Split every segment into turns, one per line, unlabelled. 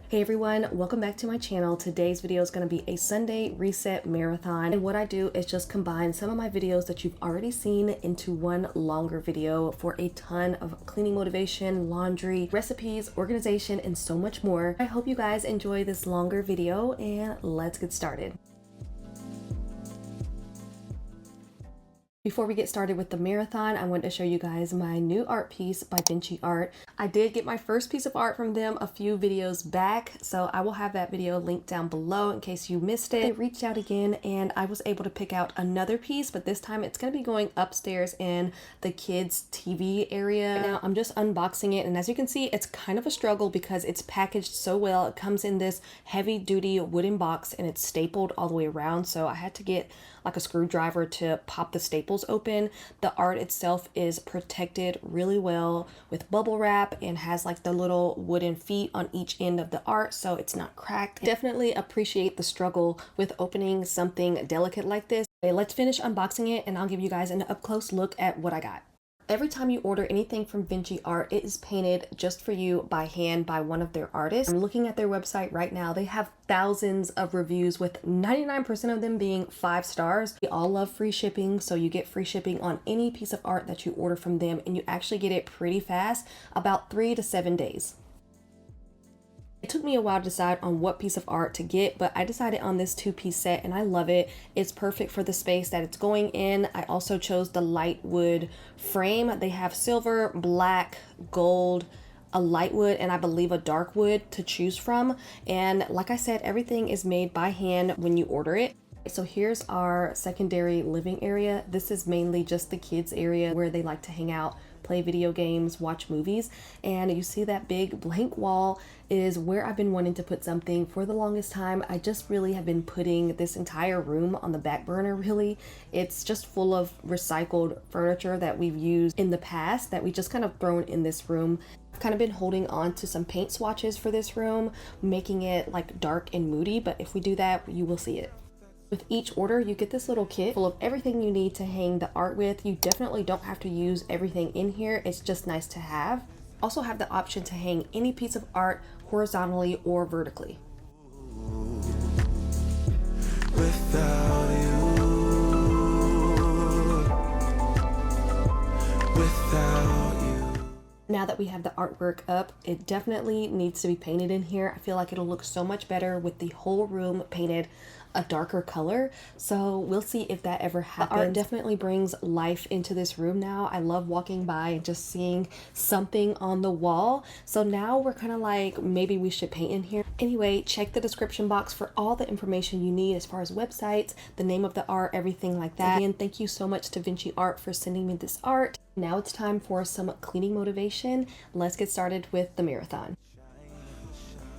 Hey everyone, welcome back to my channel. Today's video is going to be a Sunday reset marathon, and what I do is just combine some of my videos that you've already seen into one longer video for a ton of cleaning motivation, laundry, recipes, organization, and so much more. I hope you guys enjoy this longer video, and let's get started. Before we get started with the marathon, I wanted to show you guys my new art piece by Vinci Art. I did get my first piece of art from them a few videos back, so I will have that video linked down below in case you missed it. They reached out again and I was able to pick out another piece, but this time it's going to be going upstairs in the kids' TV area. Right now I'm just unboxing it, and as you can see, it's kind of a struggle because it's packaged so well. It comes in this heavy duty wooden box and it's stapled all the way around, so I had to get like a screwdriver to pop the staples open. The art itself is protected really well with bubble wrap and has like the little wooden feet on each end of the art, so it's not cracked. Definitely appreciate the struggle with opening something delicate like this. Okay, let's finish unboxing it and I'll give you guys an up close look at what I got. Every time you order anything from Vinci Art, it is painted just for you by hand by one of their artists. I'm looking at their website right now. They have thousands of reviews with 99% of them being 5 stars. We all love free shipping, so you get free shipping on any piece of art that you order from them, and you actually get it pretty fast, about 3 to 7 days. It took me a while to decide on what piece of art to get, but I decided on this 2-piece set and I love it. It's perfect for the space that it's going in. I also chose the light wood frame. They have silver, black, gold, a light wood, and I believe a dark wood to choose from. And like I said, everything is made by hand when you order it. So here's our secondary living area. This is mainly just the kids area where they like to hang out, play video games, watch movies. And you see that big blank wall is where I've been wanting to put something for the longest time. I just really have been putting this entire room on the back burner, really. It's just full of recycled furniture that we've used in the past that we just kind of thrown in this room. I've kind of been holding on to some paint swatches for this room, making it like dark and moody, but if we do that, you will see it. With each order, you get this little kit full of everything you need to hang the art with. You definitely don't have to use everything in here. It's just nice to have. Also have the option to hang any piece of art horizontally or vertically. Without you. Now that we have the artwork up, it definitely needs to be painted in here. I feel like it'll look so much better with the whole room painted a darker color, so we'll see if that ever happens. The art definitely brings life into this room now. I love walking by and just seeing something on the wall, so now we're kind of like, maybe we should paint in here. Anyway, check the description box for all the information you need as far as websites, the name of the art, everything like that. Again, thank you so much to Vinci Art for sending me this art. Now it's time for some cleaning motivation. Let's get started with the marathon.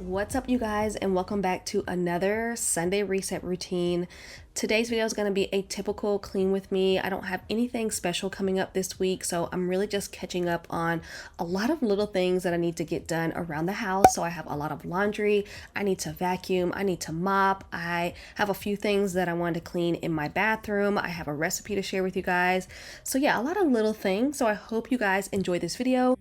What's up, you guys, and welcome back to another Sunday reset routine. Today's video is going to be a typical clean with me. I don't have anything special coming up this week, so I'm really just catching up on a lot of little things that I need to get done around the house. So I have a lot of laundry, I need to vacuum, I need to mop, I have a few things that I wanted to clean in my bathroom, I have a recipe to share with you guys. So yeah, a lot of little things. So I hope you guys enjoy this video.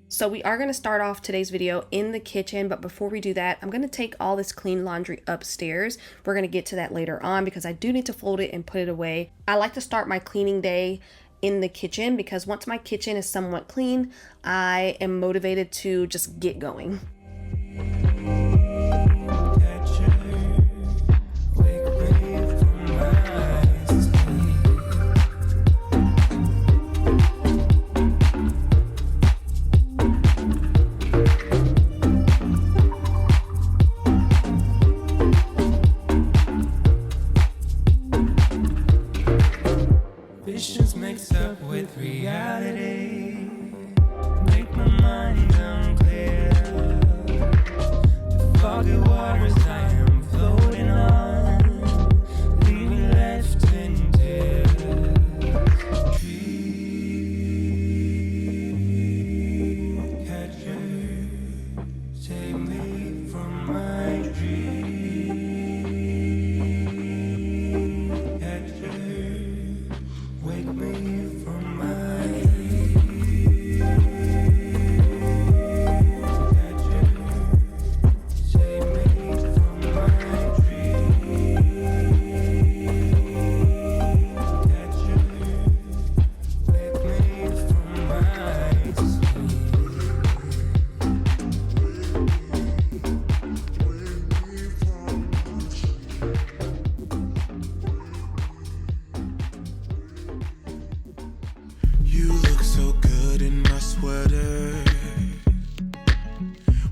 So we are going to start off today's video in the kitchen, but before we do that, I'm going to take all this clean laundry upstairs. We're going to get to that later on because I do need to fold it and put it away. I like to start my cleaning day in the kitchen because once my kitchen is somewhat clean, I am motivated to just get going.
Visions mixed up with reality, make my mind unclear.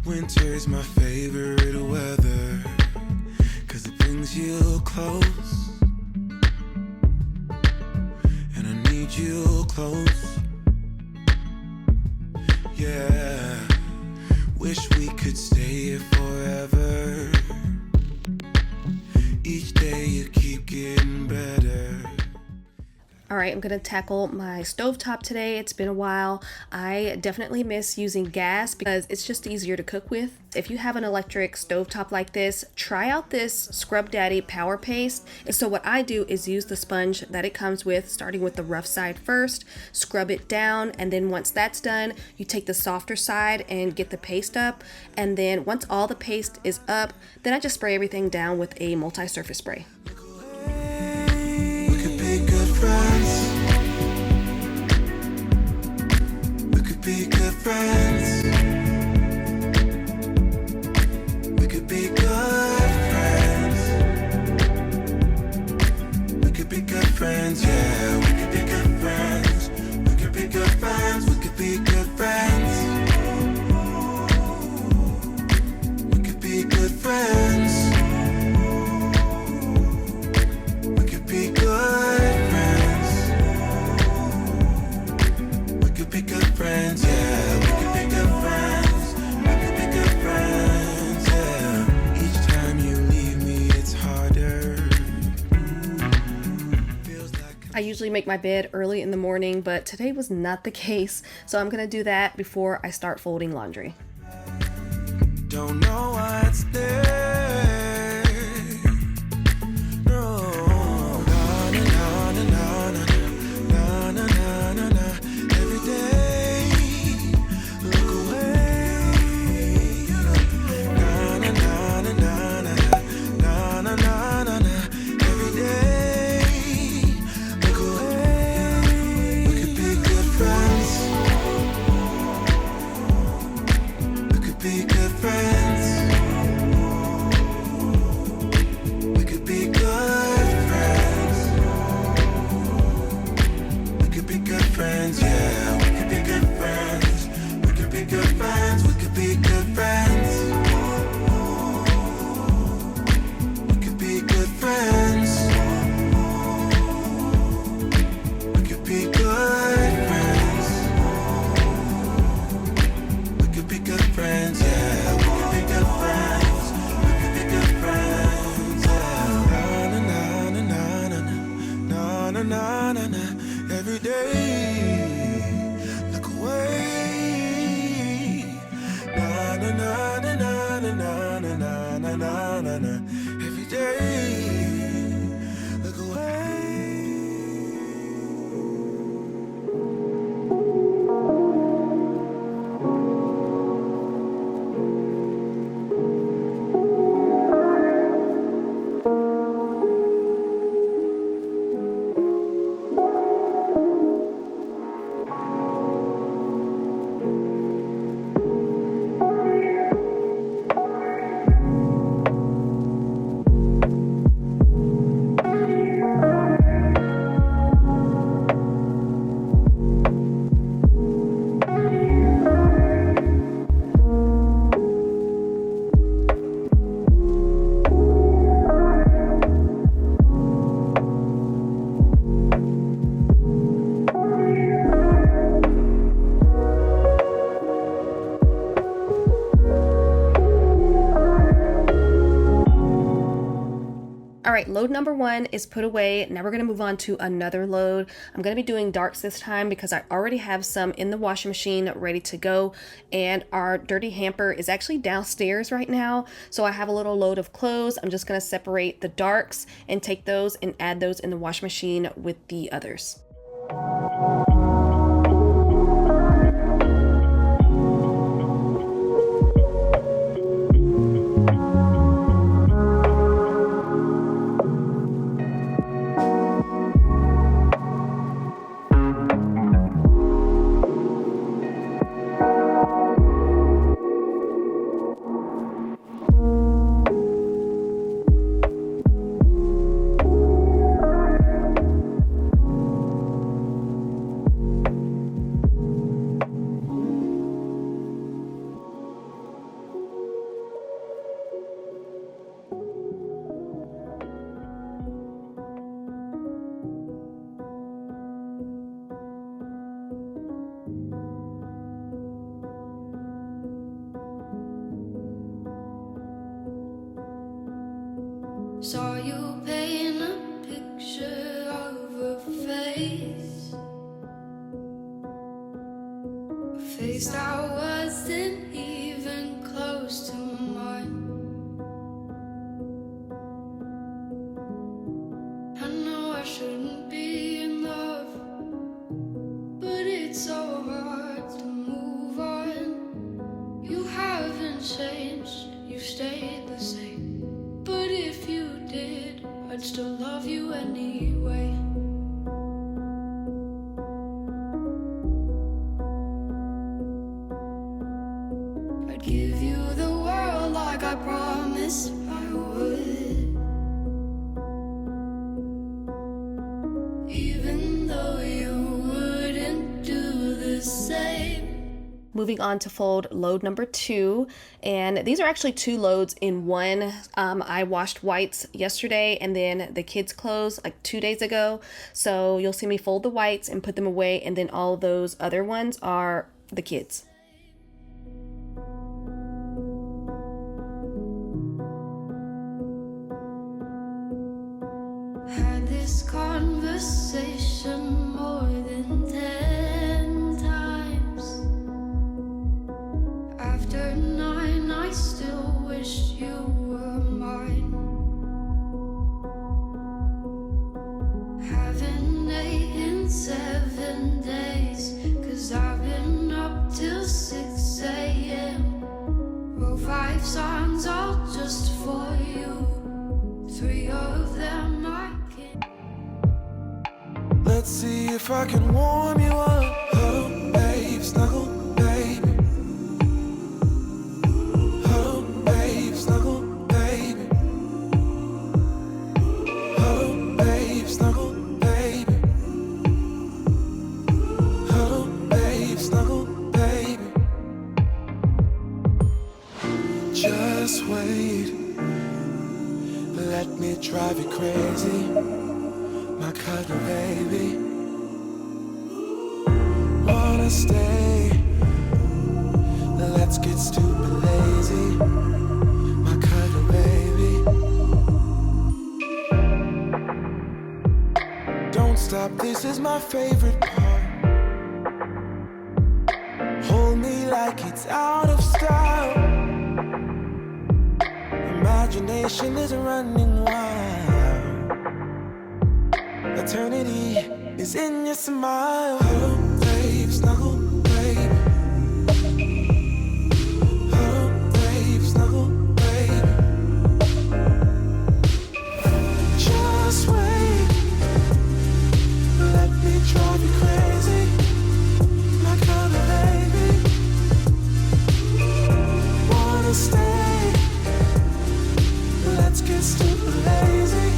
Winter's my favorite weather, 'cause it brings you close, and I need you close. Yeah, wish we could stay here forever. Each day you keep getting better.
All right, I'm gonna tackle my stovetop today. It's been a while. I definitely miss using gas because it's just easier to cook with. If you have an electric stovetop like this, try out this Scrub Daddy Power Paste. And so what I do is use the sponge that it comes with, starting with the rough side first, scrub it down, and then once that's done, you take the softer side and get the paste up. And then once all the paste is up, then I just spray everything down with a multi-surface spray.
We could be good friends. We could be good friends. We could be good friends. We could be good friends, yeah. We could be good friends. We could be good friends. We could be good friends. We could be good friends. We could be good friends. We could be good friends, yeah. We could be good friends. We could be good friends, yeah. Each time you leave me, it's harder. Feels like
I usually make my bed early in the morning, but today was not the case. So I'm gonna do that before I start folding laundry.
don't know what's there. No. Na, na, na, na, na, na, na, na, na, na. Every day, look away. Na, na, na, na, na, na, na, na, na, na. Every day, look away. We could be good friends. We could be good friends. We could be good friends. We could be good friends, yeah. We could be good friends. We could be good friends. We could be good friends. We could be good friends. We could be good friends. We could be good friends, yeah. We could be good friends. We could be good friends, yeah. Na na na na na na na na na na. Every day, look away. Na na na na na na na na na na na na. Every day, look away.
All right, load number 1 is put away. Now we're gonna move on to another load. I'm gonna be doing darks this time because I already have some in the washing machine ready to go, and our dirty hamper is actually downstairs right now. So I have a little load of clothes. I'm just gonna separate the darks and take those and add those in the washing machine with the others.
Saw you paint a picture of a face, a face that wasn't even close to mine. I know I shouldn't be in love, but it's so hard to move on. You haven't changed, you stayed the same. But if you did, I'd still love you anyway. I'd give you the world like I promised I would, even though you wouldn't do the same.
Moving on to fold load number 2, and these are actually 2 loads in one. I washed whites yesterday and then the kids' clothes like 2 days ago, so you'll see me fold the whites and put them away, and then all those other ones are the kids.
Had this conversation more than 10 times. After 9, I still wish you were mine. Haven't ate in 7 days, 'cause I've been up till 6 a.m. Wrote 5 songs all just for you. 3 of them I can't.
Let's see if I can warm you up. Huddle, babe, snuggle, baby. Huddle, babe, snuggle, baby. Huddle, babe, snuggle, baby. Huddle, babe, snuggle, baby. Just wait. Let me drive you crazy, my cuddle baby. Wanna stay? Let's get stupid lazy, my cuddle baby. Don't stop, this is my favorite part. Hold me like it's out of style. Imagination is running wild. Eternity is in your smile. Huddle, babe, snuggle, baby. Huddle, babe, snuggle, baby. Just wait. Let me drive you crazy, my cuddle baby. Wanna stay? Let's get stupid lazy,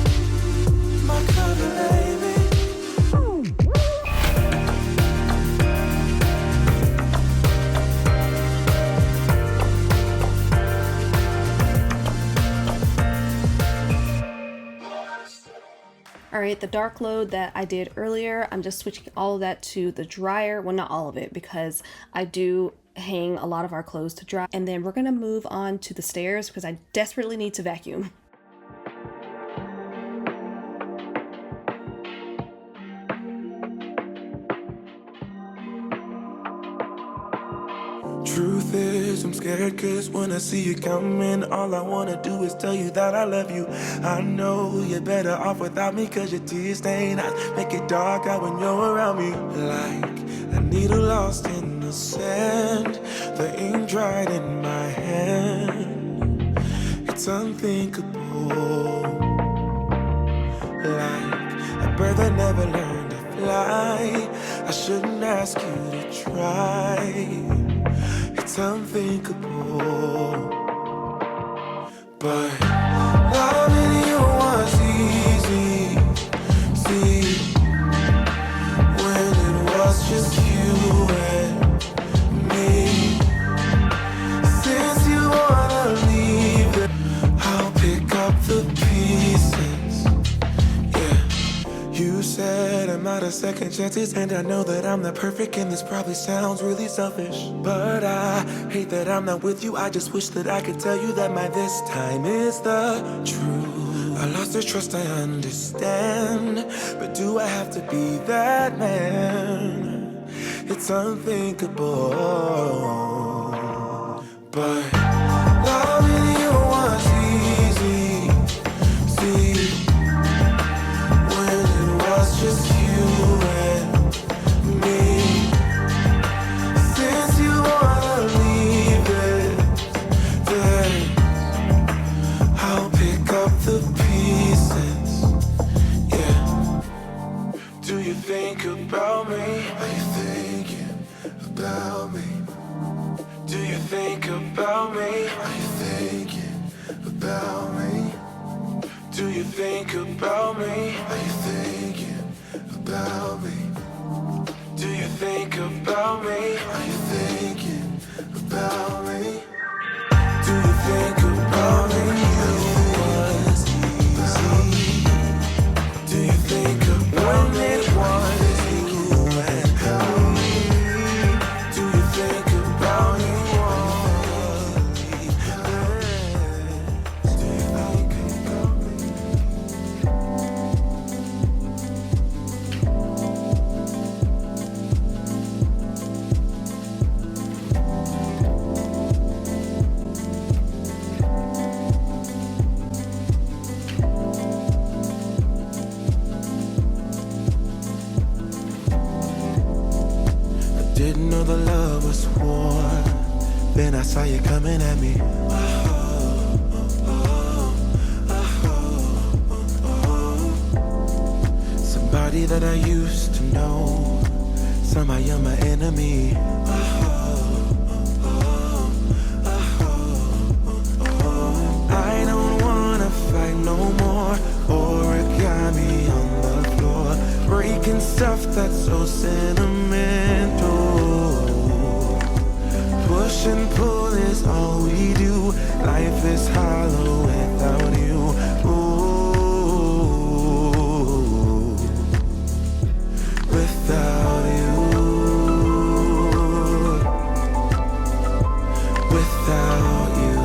my cuddle baby.
All right, the dark load that I did earlier, I'm just switching all of that to the dryer. Well, not all of it, because I do hang a lot of our clothes to dry. And then we're gonna move on to the stairs because I desperately need to vacuum.
Truth is, I'm scared, cause when I see you coming, all I wanna do is tell you that I love you. I know you're better off without me, cause your tears stain eyes make it dark out when you're around me. Like a needle lost in the sand, the ink dried in my hand. It's unthinkable. Like a bird that never learned to fly, I shouldn't ask you to try. It's unthinkable, but loving you was easy. See, when it was just you and me. Since you wanna leave it, I'll pick up the pieces. Yeah, you said I'm out of second chances, and I know that I'm not perfect, and this probably sounds really selfish, but I hate that I'm not with you. I just wish that I could tell you that my this time is the truth. I lost their trust, I understand. But do I have to be that man? It's unthinkable. But loving you was easy. See, when it was just you and me. Since you wanna leave it, then I'll pick up the pieces. Yeah. Do you think about me? Are you thinking about me? Do you think about me? Are you thinking about me? Do you think about me? Are you thinking about me? Do you think about me? Are you thinking about me? Do you think about me? It was easy. Do you think about me? It was you and me. Do you think about me? Do you think about me? Didn't know the love was war. Then I saw you coming at me. Somebody that I used to know. Somehow you're my enemy. I don't wanna fight no more. Origami on the floor, breaking stuff that's so sentimental. Push and pull is all we do. Life is hollow without you. Ooh, without you. Without you.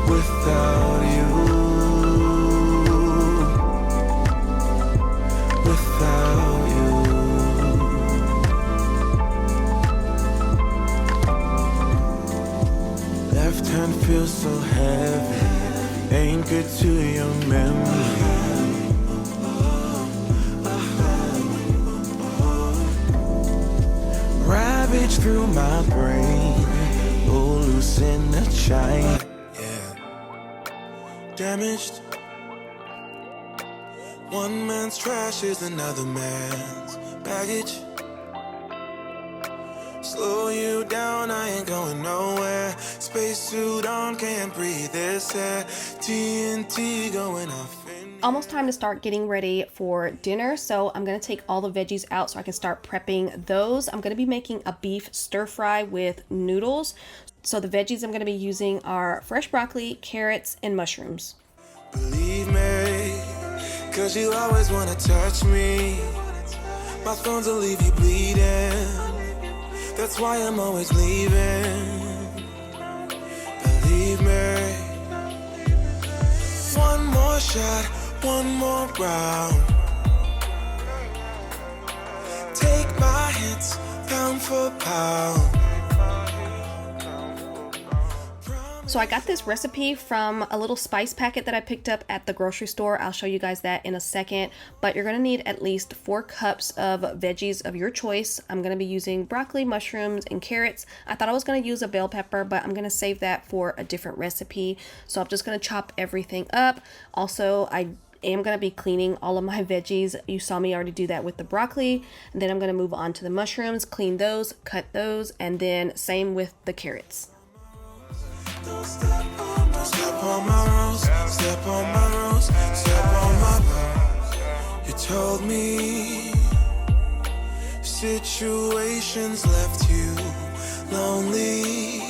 Without you. Without you. Left hand feels so heavy, anchored to your memory. Ravage through my brain, oh, loosen the chain. Yeah, damaged. One man's trash is another man's baggage. Slow you down, I ain't going nowhere. Spacesuit on, can't breathe this air. TNT going off.
Almost time to start getting ready for dinner, so I'm going to take all the veggies out so I can start prepping those. I'm going to be making a beef stir fry with noodles. So the veggies I'm going to be using are fresh broccoli, carrots, and mushrooms.
Believe me, cause you always wanna touch me. My thorns will leave you bleeding. That's why I'm always leaving. Believe me. One more shot, one more round. Take my hits, pound for pound.
So I got this recipe from a little spice packet that I picked up at the grocery store. I'll show you guys that in a second, but you're gonna need at least 4 cups of veggies of your choice. I'm gonna be using broccoli, mushrooms, and carrots. I thought I was gonna use a bell pepper, but I'm gonna save that for a different recipe. So I'm just gonna chop everything up. Also, I am going to be cleaning all of my veggies. You saw me already do that with the broccoli. And then I'm going to move on to the mushrooms, clean those, cut those, and then same with the carrots.
Step on my rose, step on my rose, step on my rose. You told me situations left you lonely.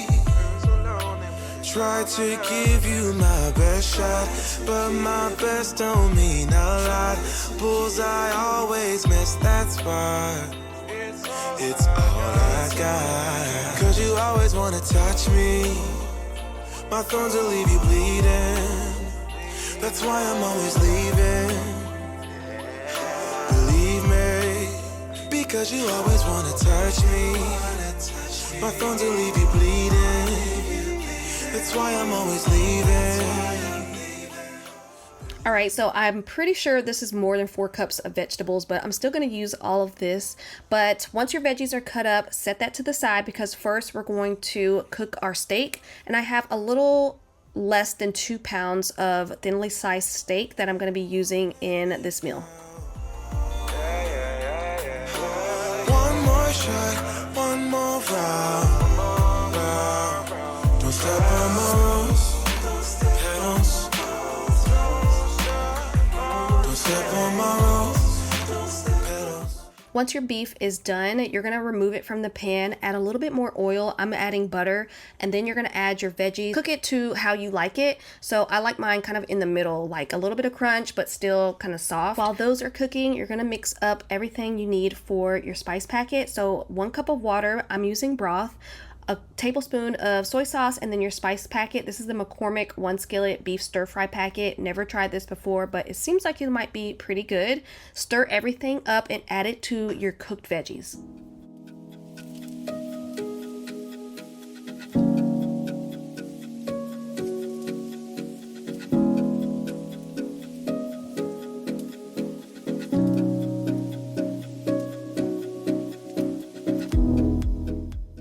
Tried to give you my best shot, but my best don't mean a lot. Bullseye always miss that spot. It's all I got. Cause you always wanna touch me. My thorns will leave you bleeding. That's why I'm always leaving. Believe me, because you always wanna touch me. My thorns will leave you bleeding. That's why I'm always leaving.
All right, so I'm pretty sure this is more than 4 cups of vegetables, but I'm still gonna use all of this. But once your veggies are cut up, set that to the side because first we're going to cook our steak. And I have a little less than 2 pounds of thinly sliced steak that I'm gonna be using in this meal.
One more shot, one more round. Don't step on my rose petals. Don't step on my rose petals.
Once your beef is done, you're gonna remove it from the pan, add a little bit more oil. I'm adding butter, and then you're gonna add your veggies. Cook it to how you like it. So I like mine kind of in the middle, like a little bit of crunch, but still kind of soft. While those are cooking, you're gonna mix up everything you need for your spice packet. So 1 cup of water, I'm using broth, a tablespoon of soy sauce, and then your spice packet. This is the McCormick 1 skillet beef stir fry packet. Never tried this before, but it seems like it might be pretty good. Stir everything up and add it to your cooked veggies.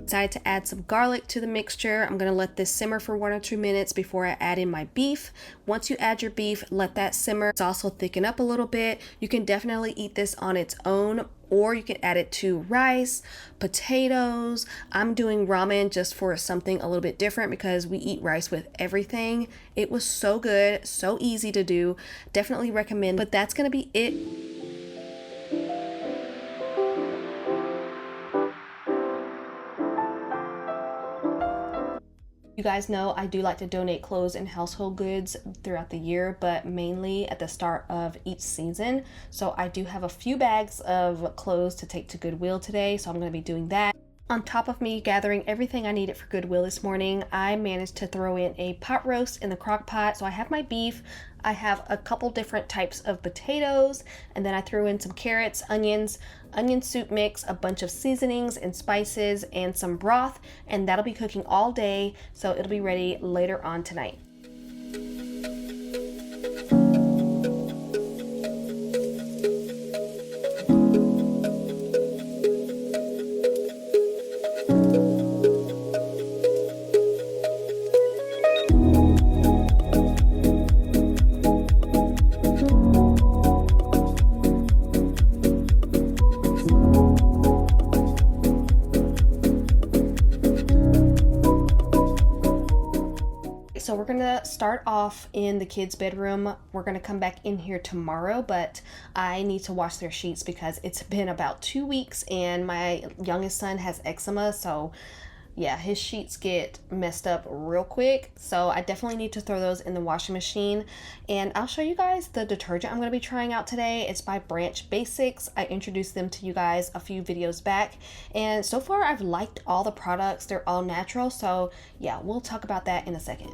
Decided to add some garlic to the mixture. I'm going to let this simmer for 1 or 2 minutes before I add in my beef. Once you add your beef, let that simmer. It's also thicken up a little bit. You can definitely eat this on its own, or you can add it to rice, potatoes. I'm doing ramen just for something a little bit different because we eat rice with everything. It was so good, so easy to do. Definitely recommend, but that's going to be it. You guys know I do like to donate clothes and household goods throughout the year, but mainly at the start of each season. So I do have a few bags of clothes to take to Goodwill today, so I'm going to be doing that. On top of me gathering everything I needed for Goodwill this morning, I managed to throw in a pot roast in the crock pot. So I have my beef, I have a couple different types of potatoes, and then I threw in some carrots, onions, onion soup mix, a bunch of seasonings and spices, and some broth, and that'll be cooking all day, so it'll be ready later on tonight. So we're gonna start off in the kids' bedroom. We're gonna come back in here tomorrow, but I need to wash their sheets because it's been about 2 weeks and my youngest son has eczema, so yeah, his sheets get messed up real quick. So I definitely need to throw those in the washing machine. And I'll show you guys the detergent I'm gonna be trying out today. It's by Branch Basics. I introduced them to you guys a few videos back. And so far I've liked all the products. They're all natural. So yeah, we'll talk about that in a second.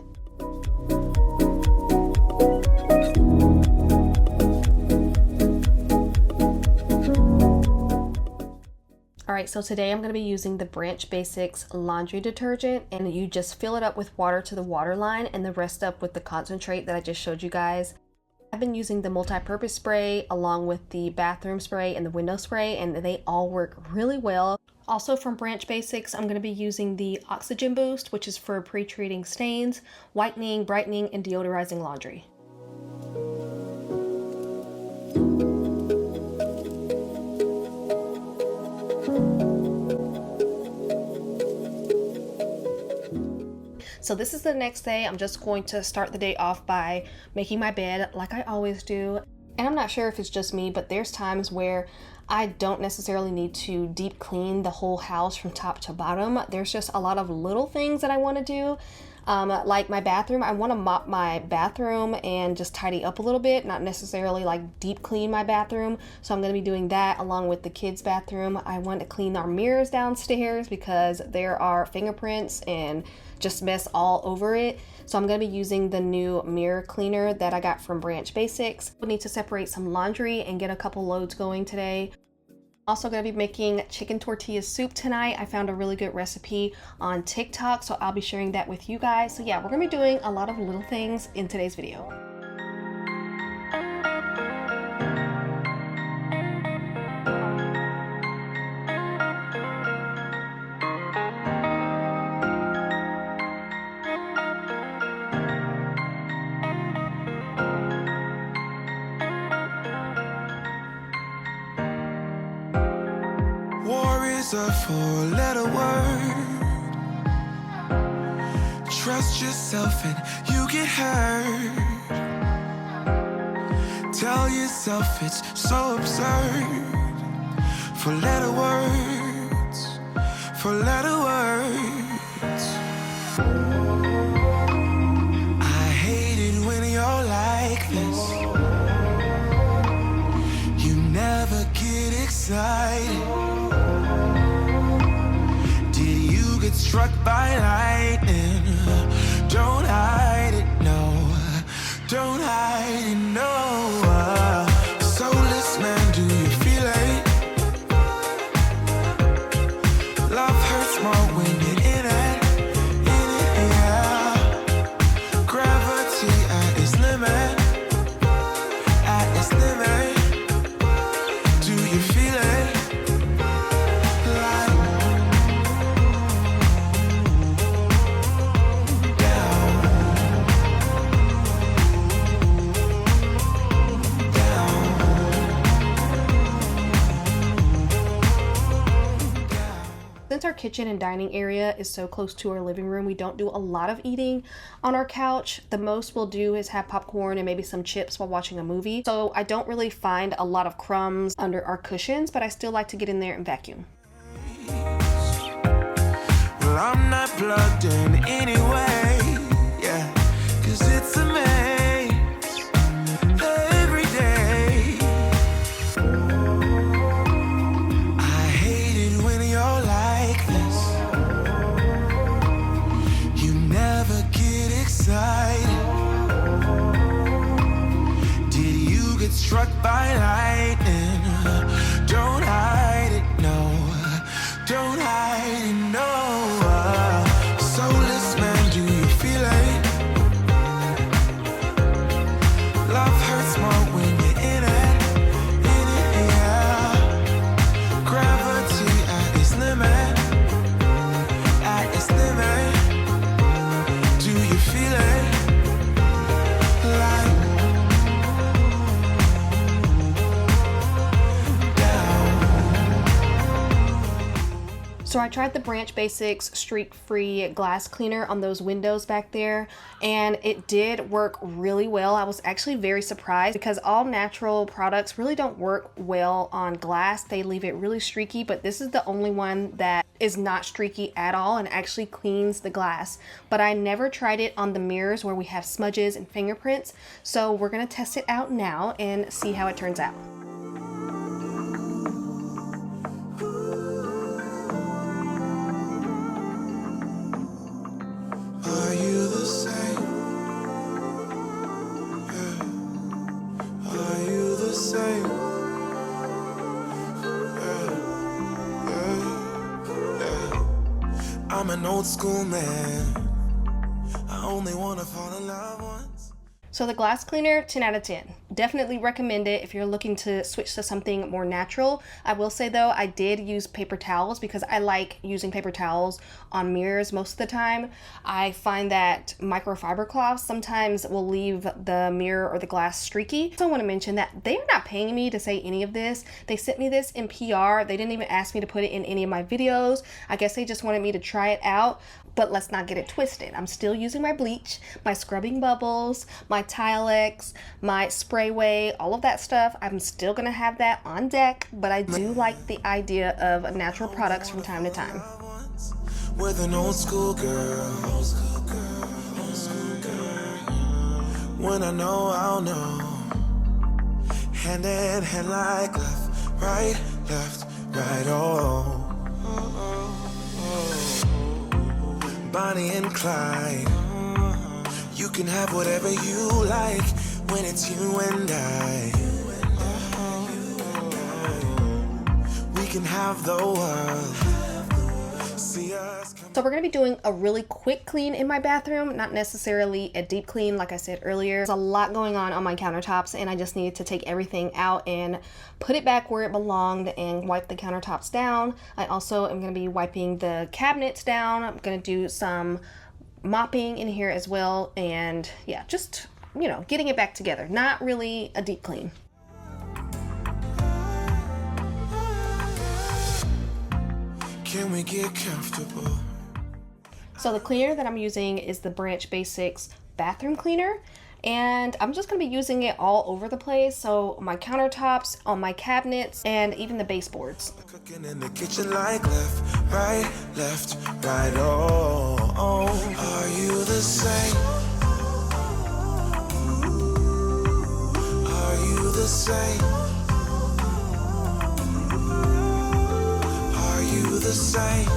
Alright, so today I'm going to be using the Branch Basics laundry detergent, and you just fill it up with water to the water line and the rest up with the concentrate that I just showed you guys. I've been using the multi-purpose spray along with the bathroom spray and the window spray, and they all work really well. Also from Branch Basics, I'm going to be using the Oxygen Boost, which is for pre-treating stains, whitening, brightening, and deodorizing laundry. So this is the next day. I'm just going to start the day off by making my bed like I always do. And I'm not sure if it's just me, but there's times where I don't necessarily need to deep clean the whole house from top to bottom. There's just a lot of little things that I want to do. Like my bathroom, I want to mop my bathroom and just tidy up a little bit, not necessarily like deep clean my bathroom. So I'm going to be doing that along with the kids' bathroom. I want to clean our mirrors downstairs because there are fingerprints and just mess all over it. So I'm going to be using the new mirror cleaner that I got from Branch Basics. We need to separate some laundry and get a couple loads going today. Also going to be making chicken tortilla soup tonight. I found a really good recipe on TikTok, so I'll be sharing that with you guys. So yeah, we're going to be doing a lot of little things in today's video.
A four-letter word. Trust yourself and you get hurt. Tell yourself it's so absurd. Four-letter words. Four-letter words. I hate it when you're like this. You never get excited. Struck by lightning. Don't hide it, no. Don't hide it, no. Soulless man, do you feel it? Love hurts more when you're in it. Yeah. Gravity at its limit. At its limit. Do you feel it?
Since our kitchen and dining area is so close to our living room, we don't do a lot of eating on our couch. The most we'll do is have popcorn and maybe some chips while watching a movie. So I don't really find a lot of crumbs under our cushions, but I still like to get in there and vacuum.
Well, I'm not plugged in anyway, yeah, 'cause it's a maze every day. I hate it when you're like this. You never get excited. Did you get struck by lightning? Don't hide it, no. Don't hide it, no. Soulless man, do you feel it? Love hurts more when you're in it. Yeah. Gravity at its limit. At its limit. Do you feel it? Like
So I tried the Branch Basics streak-free glass cleaner on those windows back there, and it did work really well. I was actually very surprised because all natural products really don't work well on glass. They leave it really streaky, but this is the only one that is not streaky at all and actually cleans the glass. But I never tried it on the mirrors where we have smudges and fingerprints, so we're gonna test it out now and see how it turns out.
Are you the same? Yeah. Are you the same? Yeah. I'm an old school man. I only wanna fall in love once.
So the glass cleaner, 10 out of 10. Definitely recommend it if you're looking to switch to something more natural. I will say though, I did use paper towels because I like using paper towels on mirrors most of the time. I find that microfiber cloths sometimes will leave the mirror or the glass streaky. So I want to mention that they are not paying me to say any of this. They sent me this in PR. They didn't even ask me to put it in any of my videos. I guess they just wanted me to try it out. But let's not get it twisted. I'm still using my bleach, my scrubbing bubbles, my Tilex, my Sprayway, all of that stuff. I'm still gonna have that on deck, but I do like the idea of natural products from time to time.
With an old school girl. When I know, I'll know. Hand in hand like left, right, oh. Bonnie and Clyde. You can have whatever you like when it's you and I. We can have the world. See us come.
So we're going to be doing a really quick clean in my bathroom, not necessarily a deep clean like I said earlier. There's a lot going on my countertops and I just needed to take everything out and put it back where it belonged and wipe the countertops down. I also am going to be wiping the cabinets down. I'm going to do some mopping in here as well, and yeah, just, you know, getting it back together. Not really a deep clean.
Can we get comfortable?
So the cleaner that I'm using is the Branch Basics bathroom cleaner, and I'm just going to be using it all over the place. So my countertops, on my cabinets, and even the baseboards.
Cooking in the kitchen like left, right, oh. Are you the same? Are you the same? Are you the same?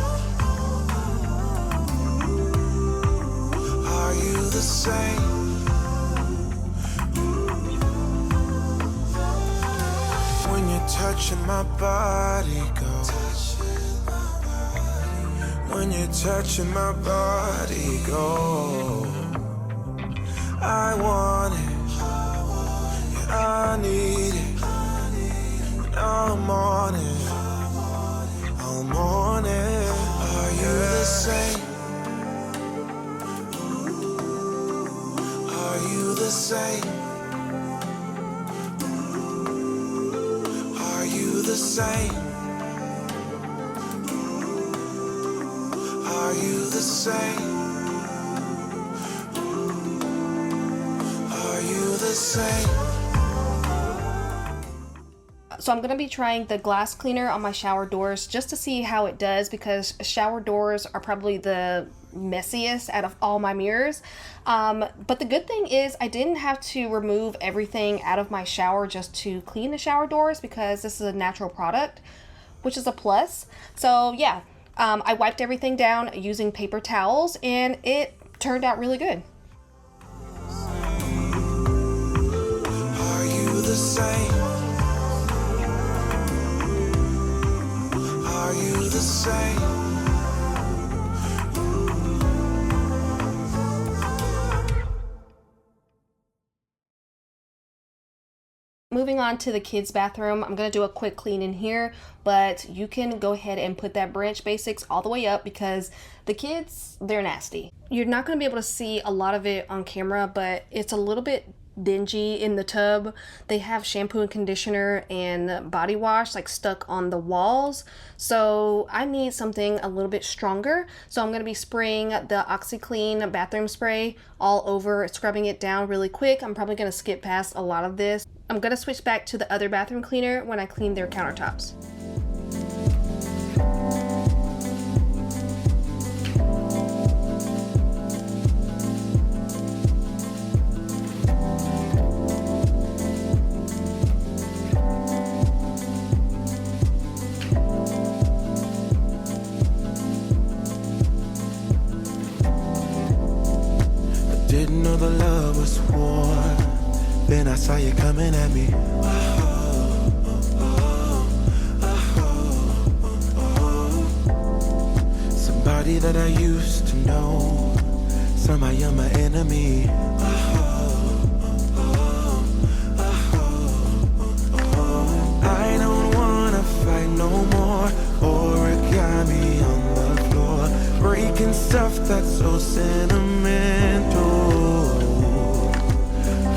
Are you the same? When you're touching my body, go. When you're touching my body, go. I want it, yeah, I need it, and I'm on it, I'm on it. Are you the same? Are you the same? Are you the same? Are you the same? Are you the same?
So I'm going to be trying the glass cleaner on my shower doors just to see how it does, because shower doors are probably the messiest out of all my mirrors. But the good thing is I didn't have to remove everything out of my shower just to clean the shower doors, because this is a natural product, which is a plus. So yeah, I wiped everything down using paper towels and it turned out really good.
Are you the same? Are you the same?
Moving on to the kids' bathroom, I'm going to do a quick clean in here, but you can go ahead and put that Branch Basics all the way up because the kids, they're nasty. You're not going to be able to see a lot of it on camera, but it's a little bit dingy in the tub. They have shampoo and conditioner and body wash like stuck on the walls, so I need something a little bit stronger. So I'm going to be spraying the OxiClean bathroom spray all over, scrubbing it down really quick. I'm probably going to skip past a lot of this. I'm going to switch back to the other bathroom cleaner when I clean their countertops.
Didn't know the love was war. Then I saw you coming at me. Somebody that I used to know. Somehow you're my enemy. I don't wanna fight no more. Origami on the floor, breaking stuff that's so sentimental.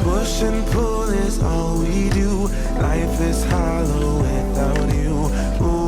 Push and pull is all we do. Life is hollow without you. Ooh.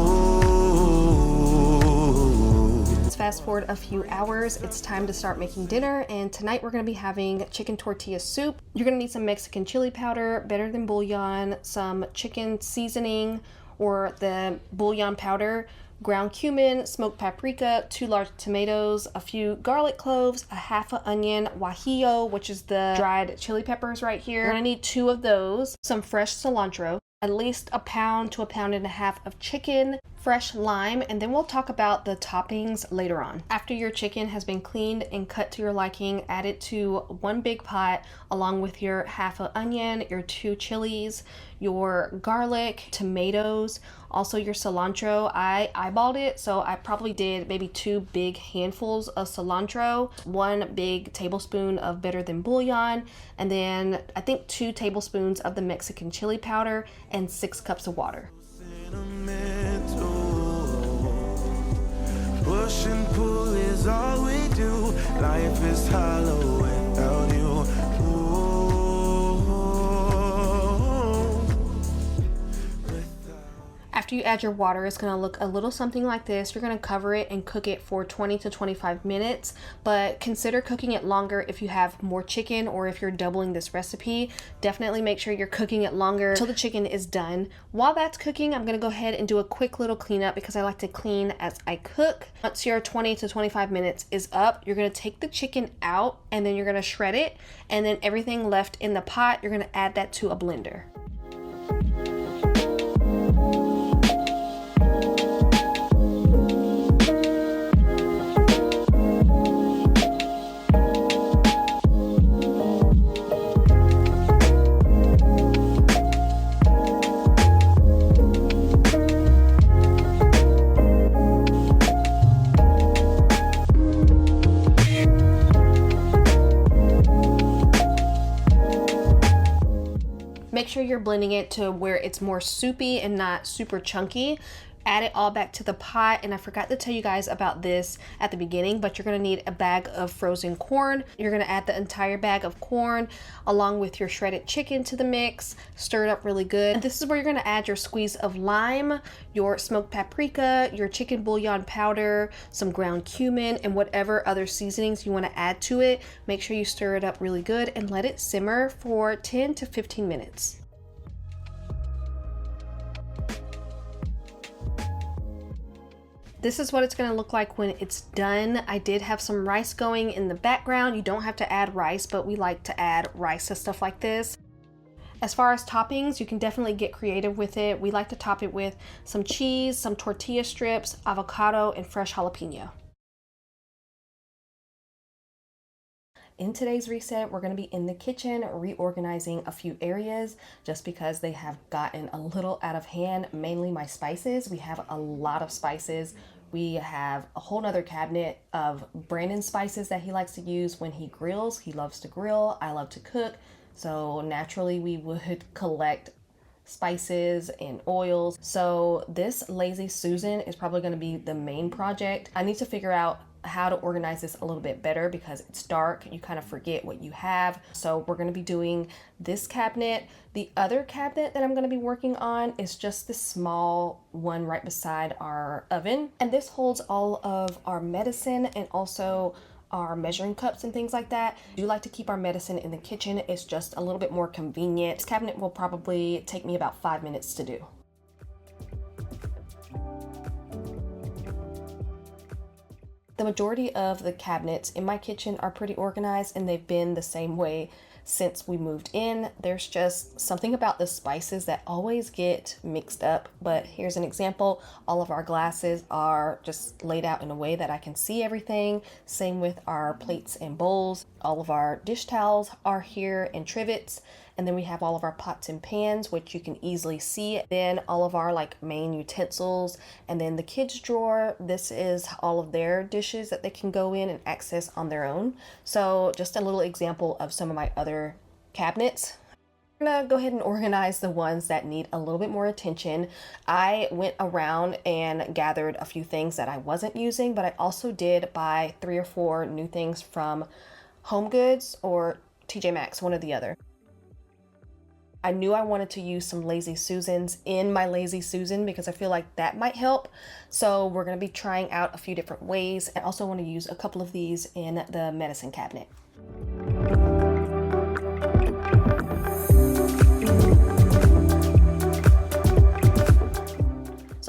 Let's fast forward a few hours. It's time to start making dinner, and tonight we're going to be having chicken tortilla soup. You're going to need some Mexican chili powder, better than bouillon, some chicken seasoning or the bouillon powder, ground cumin, smoked paprika, 2 large tomatoes, a few garlic cloves, a half an onion, guajillo, which is the dried chili peppers right here. You're gonna need 2 of those, some fresh cilantro, at least a pound to a pound and a half of chicken, fresh lime, and then we'll talk about the toppings later on. After your chicken has been cleaned and cut to your liking, add it to 1 big pot along with your half an onion, your 2 chilies, your garlic, tomatoes, also your cilantro. I eyeballed it, so I probably did maybe 2 big handfuls of cilantro, 1 big tablespoon of better than bouillon, and then I think 2 tablespoons of the Mexican chili powder and 6 cups of water.
Push and pull is all we do. Life is hollow without you.
After you add your water, it's going to look a little something like this. You're going to cover it and cook it for 20 to 25 minutes, but consider cooking it longer if you have more chicken or if you're doubling this recipe. Definitely make sure you're cooking it longer until the chicken is done. While that's cooking, I'm going to go ahead and do a quick little cleanup because I like to clean as I cook. Once your 20 to 25 minutes is up, you're going to take the chicken out and then you're going to shred it, and then everything left in the pot, you're going to add that to a blender. Make sure you're blending it to where it's more soupy and not super chunky. Add it all back to the pot, and I forgot to tell you guys about this at the beginning, but you're going to need a bag of frozen corn. You're going to add the entire bag of corn along with your shredded chicken to the mix, stir it up really good. And this is where you're going to add your squeeze of lime, your smoked paprika, your chicken bouillon powder, some ground cumin, and whatever other seasonings you want to add to it. Make sure you stir it up really good and let it simmer for 10 to 15 minutes. This is what it's going to look like when it's done. I did have some rice going in the background. You don't have to add rice, but we like to add rice to stuff like this. As far as toppings, you can definitely get creative with it. We like to top it with some cheese, some tortilla strips, avocado, and fresh jalapeno. In today's reset, we're going to be in the kitchen reorganizing a few areas just because they have gotten a little out of hand, mainly my spices. We have a lot of spices. We have a whole nother cabinet of Brandon's spices that he likes to use when he grills. He loves to grill. I love to cook. So naturally we would collect spices and oils. So this Lazy Susan is probably going to be the main project. I need to figure out how to organize this a little bit better because it's dark. You kind of forget what you have. So we're going to be doing this cabinet. The other cabinet that I'm going to be working on is just this small one right beside our oven. And this holds all of our medicine and also our measuring cups and things like that. I do like to keep our medicine in the kitchen. It's just a little bit more convenient. This cabinet will probably take me about 5 minutes to do. The majority of the cabinets in my kitchen are pretty organized, and they've been the same way since we moved in. There's just something about the spices that always get mixed up, but here's an example. All of our glasses are just laid out in a way that I can see everything. Same with our plates and bowls. All of our dish towels are here in trivets. And then we have all of our pots and pans, which you can easily see. Then all of our main utensils, and then the kids drawer. This is all of their dishes that they can go in and access on their own. So just a little example of some of my other cabinets. I'm gonna go ahead and organize the ones that need a little bit more attention. I went around and gathered a few things that I wasn't using, but I also did buy 3 or 4 new things from Home Goods or TJ Maxx, one or the other. I knew I wanted to use some Lazy Susans in my Lazy Susan because I feel like that might help. So we're going to be trying out a few different ways. I also want to use a couple of these in the medicine cabinet.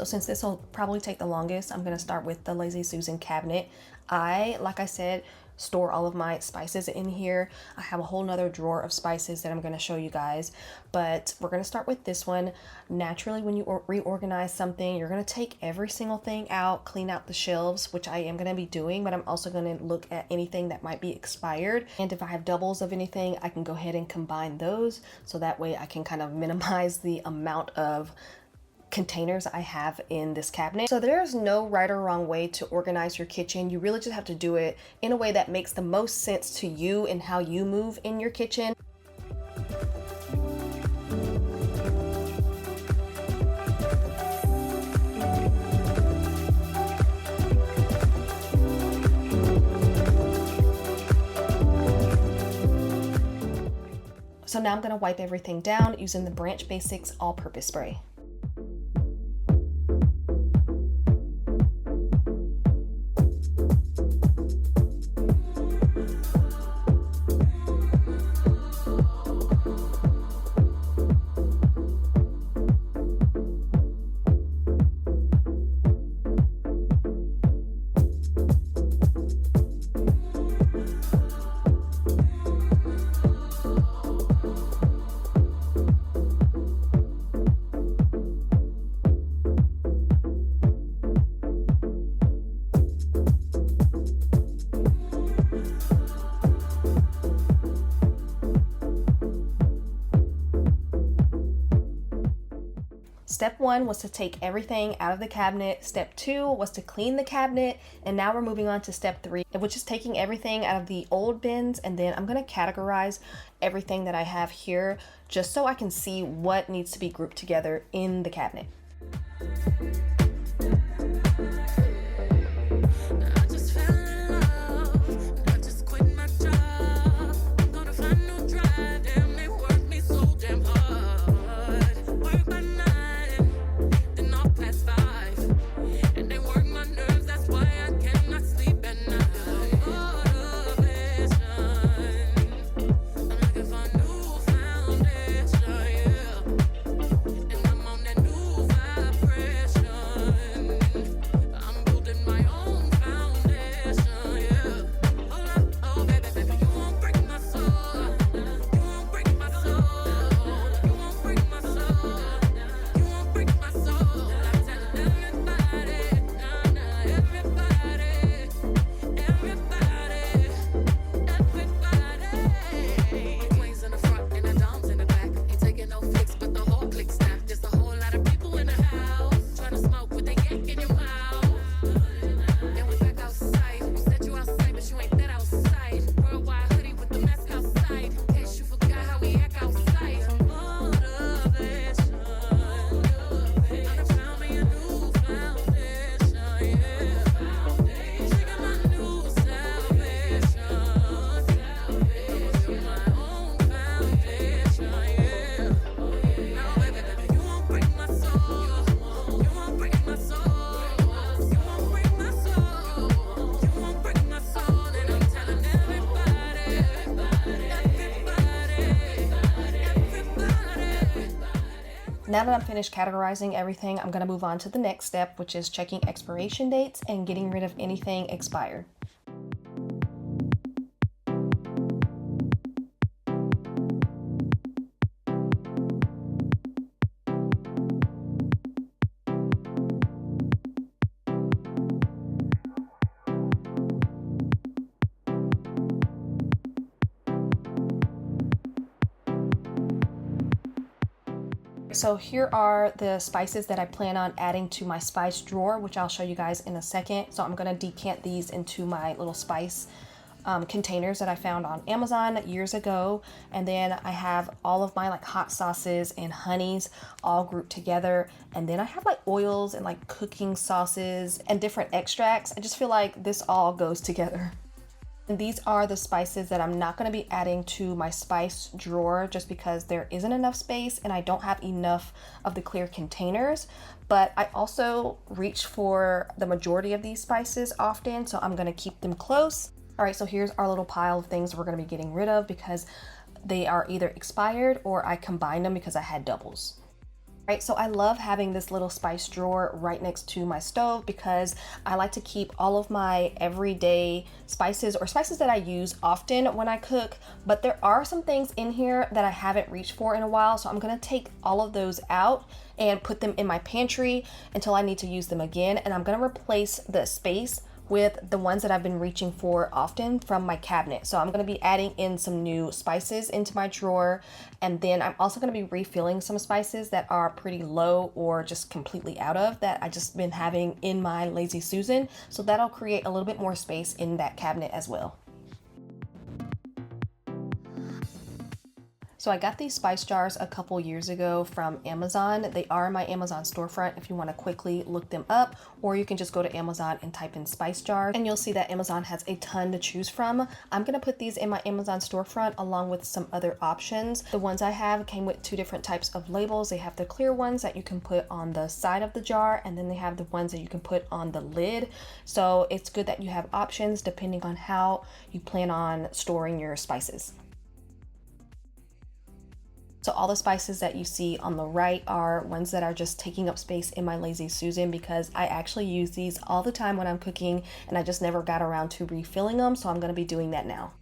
So since this will probably take the longest, I'm gonna start with the Lazy Susan cabinet. Like I said, store all of my spices in here. I have a whole nother drawer of spices that I'm going to show you guys, but we're going to start with this one. Naturally, when you reorganize something, you're going to take every single thing out, clean out the shelves, which I am going to be doing, but I'm also going to look at anything that might be expired. And if I have doubles of anything, I can go ahead and combine those, so that way I can kind of minimize the amount of containers I have in this cabinet. So there's no right or wrong way to organize your kitchen. You really just have to do it in a way that makes the most sense to you and how you move in your kitchen. So now I'm going to wipe everything down using the Branch Basics all-purpose spray. Step 1 was to take everything out of the cabinet. Step 2 was to clean the cabinet. And now we're moving on to step 3, which is taking everything out of the old bins. And then I'm going to categorize everything that I have here just so I can see what needs to be grouped together in the cabinet. Now that I'm finished categorizing everything, I'm going to move on to the next step, which is checking expiration dates and getting rid of anything expired. So here are the spices that I plan on adding to my spice drawer, which I'll show you guys in a second. So I'm going to decant these into my little spice containers that I found on Amazon years ago. And then I have all of my like hot sauces and honeys all grouped together. And then I have like oils and like cooking sauces and different extracts. I just feel like this all goes together. And these are the spices that I'm not going to be adding to my spice drawer just because there isn't enough space and I don't have enough of the clear containers. But I also reach for the majority of these spices often, so I'm going to keep them close. All right, so here's our little pile of things we're going to be getting rid of because they are either expired or I combined them because I had doubles. Right, so I love having this little spice drawer right next to my stove because I like to keep all of my everyday spices or spices that I use often when I cook, but there are some things in here that I haven't reached for in a while, so I'm gonna take all of those out and put them in my pantry until I need to use them again, and I'm gonna replace the space with the ones that I've been reaching for often from my cabinet. So I'm gonna be adding in some new spices into my drawer, and then I'm also gonna be refilling some spices that are pretty low or just completely out of that I just been having in my Lazy Susan. So that'll create a little bit more space in that cabinet as well. So I got these spice jars a couple years ago from Amazon. They are in my Amazon storefront if you want to quickly look them up, or you can just go to Amazon and type in spice jar and you'll see that Amazon has a ton to choose from. I'm gonna put these in my Amazon storefront along with some other options. The ones I have came with two different types of labels. They have the clear ones that you can put on the side of the jar, and then they have the ones that you can put on the lid. So it's good that you have options depending on how you plan on storing your spices. So all the spices that you see on the right are ones that are just taking up space in my Lazy Susan because I actually use these all the time when I'm cooking and I just never got around to refilling them, so I'm gonna be doing that now.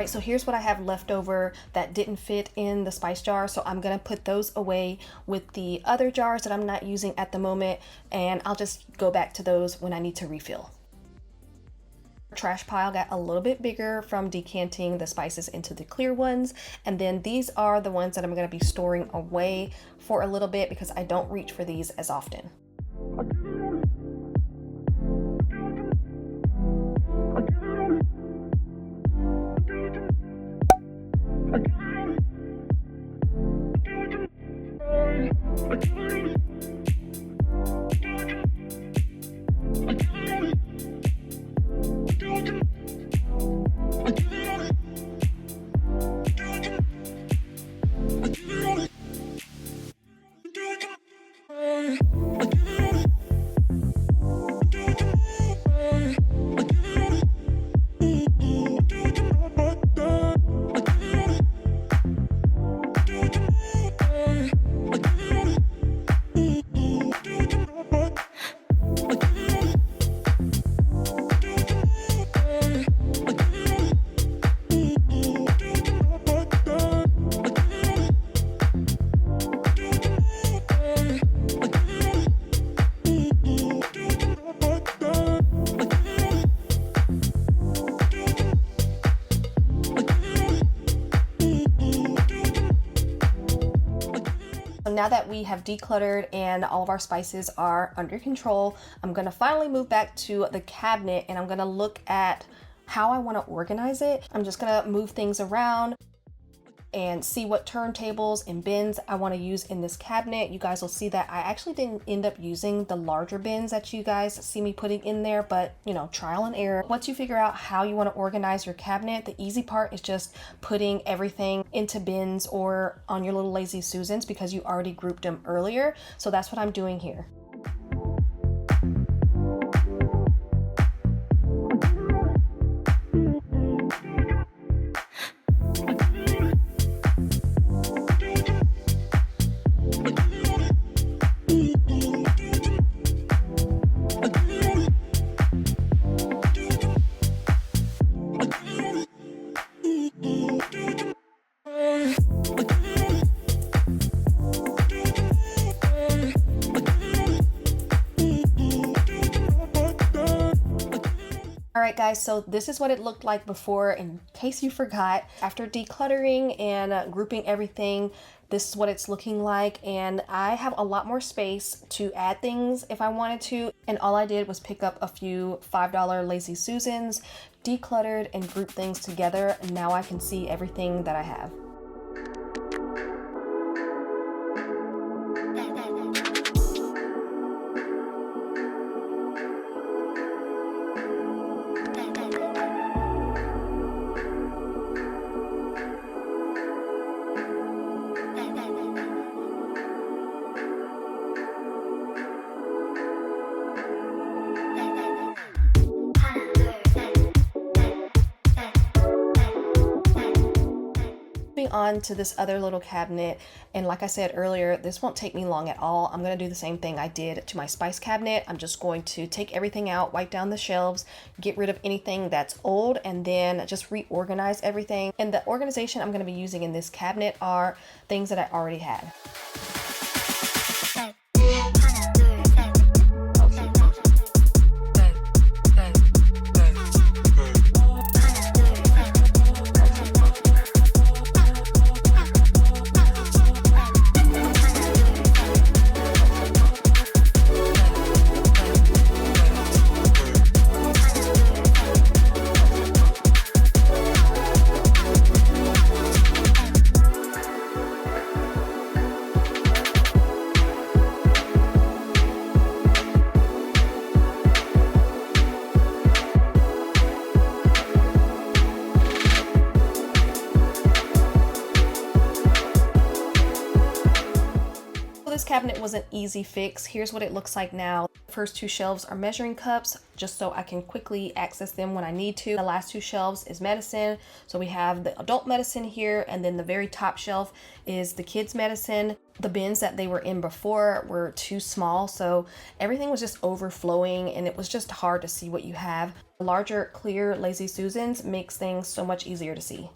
So here's what I have left over that didn't fit in the spice jar, so I'm gonna put those away with the other jars that I'm not using at the moment, and I'll just go back to those when I need to refill. Trash pile got a little bit bigger from decanting the spices into the clear ones, and then these are the ones that I'm going to be storing away for a little bit because I don't reach for these as often. Now that we have decluttered and all of our spices are under control, I'm gonna finally move back to the cabinet and I'm gonna look at how I wanna organize it. I'm just gonna move things around and see what turntables and bins I want to use in this cabinet. You guys will see that I actually didn't end up using the larger bins that you guys see me putting in there, but you know, trial and error. Once you figure out how you want to organize your cabinet, the easy part is just putting everything into bins or on your little Lazy Susans because you already grouped them earlier. So that's what I'm doing here. Alright guys, so this is what it looked like before, in case you forgot. After decluttering and grouping everything, this is what it's looking like, and I have a lot more space to add things if I wanted to, and all I did was pick up a few $5 Lazy Susans, decluttered and grouped things together, and now I can see everything that I have. On to this other little cabinet, and like I said earlier, this won't take me long at all. I'm going to do the same thing I did to my spice cabinet. I'm just going to take everything out, wipe down the shelves, get rid of anything that's old, and then just reorganize everything. And the organization I'm going to be using in this cabinet are things that I already had. This cabinet was an easy fix. Here's what it looks like now. The first two shelves are measuring cups, just so I can quickly access them when I need to. The last two shelves is medicine. So we have the adult medicine here, and then the very top shelf is the kids medicine. The bins that they were in before were too small, so everything was just overflowing and it was just hard to see what you have. Larger, clear Lazy Susans makes things so much easier to see.